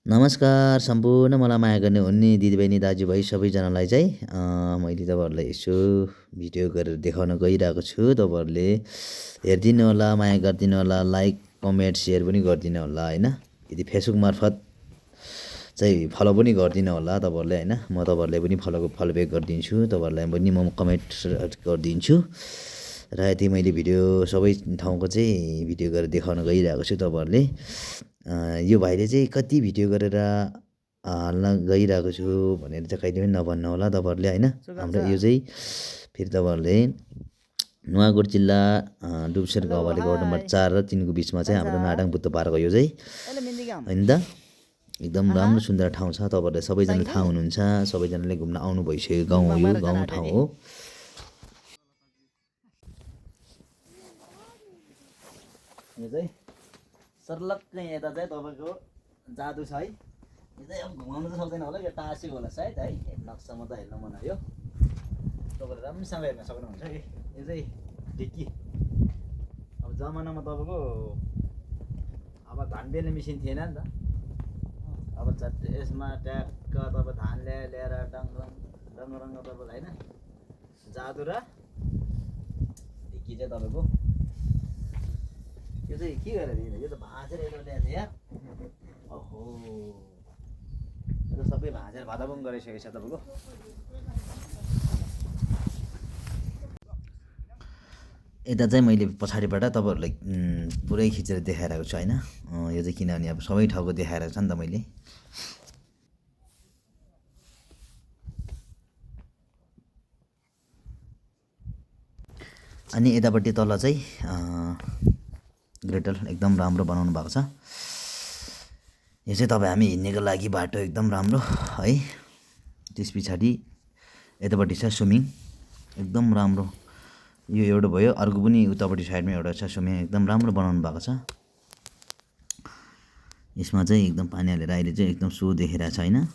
नमस्कार सम्पूर्ण मलाई माया गर्ने हुने दिदीबहिनी दाजुभाइ सबैजनालाई चाहिँ मैले तपाईँहरूलाई यसो भिडियो गरेर देखाउन गइरहेको छु। तपाईँहरूले हेरिदिनु होला, माया गरिदिनु होला, लाइक कमेन्ट सेयर पनि गरिदिनु होला हैन। यदि फेसबुक मार्फत चाहिँ फलो पनि गरिदिनु होला तपाईँहरूले हैन। म तपाईँहरूलाई पनि फलो ब्याक गरिदिन्छु, तपाईँहरूलाई पनि म कमेन्ट गरिदिन्छु। र यति मैले भिडियो सबै ठाउँको चाहिँ भिडियो गरेर देखाउन गइरहेको छु तपाईँहरूले। यो भाइले चाहिँ कति भिडियो गरेर हाल्न गइरहेको छु भनेर चाहिँ कहिले पनि नभन्नु होला तपाईँहरूले हैन। हाम्रो यो चाहिँ फेरि तपाईँहरूले नुवाकोट जिल्ला डुब्सर गाउँपालिका वार्ड नम्बर 4 र 3 को बिचमा चाहिँ हाम्रो नाडाङ बुद्ध पार्क हो यो चाहिँ हैन त। एकदम राम्रो सुन्दर ठाउँ छ, तपाईँहरूले सबैजना थाहा हुनुहुन्छ, सबैजनाले घुम्न आउनु भइसकेको गाउँ हो, यो गाउँ ठाउँ हो। यो चाहिँ सर्लक्कै यता चाहिँ तपाईँको जादु छ है। यो चाहिँ अब घुमाउनु त सक्दैन होला, यो टाँसेको होला सायद है, नक्सामा त हेर्न मन आयो। तपाईँले राम्रोसँग हेर्न सक्नुहुन्छ कि यो चाहिँ ढिक्की। अब जमानामा तपाईँको अब धान बेल्ने मेसिन थिएन नि त। अब चट्टे यसमा ट्याक्क तपाईँ धान ल्याएर डङरङ तपाईँलाई होइन जादु र ढिक्की चाहिँ तपाईँको यो चाहिँ के गरेर दिने, यो त भाँचेर यता ल्याएको यार। ओहो, यो त सबै भाँचेर भादाबुङ गरिसकेको छ तपाईँको। यता चाहिँ मैले पछाडिबाट तपाईँहरूलाई पुरै खिचेर देखाइरहेको छु हैन। यो चाहिँ किनभने अब सबै ठाउँको देखाइरहेको छ नि त मैले। अनि यतापट्टि तल चाहिँ ग्रेटल एकदम राम्रो बनाउनु भएको छ। यो चाहिँ तपाईँ हामी हिँड्नेको लागि बाटो एकदम राम्रो है। त्यस पछाडि यतापट्टि छ स्विमिङ, एकदम राम्रो। यो एउटा भयो, अर्को पनि उतापट्टि साइडमा एउटा छ स्विमिङ, एकदम राम्रो बनाउनु भएको छ। यसमा चाहिँ एकदम पानी हालेर अहिले चाहिँ एकदम सो देखिरहेको छ हैन।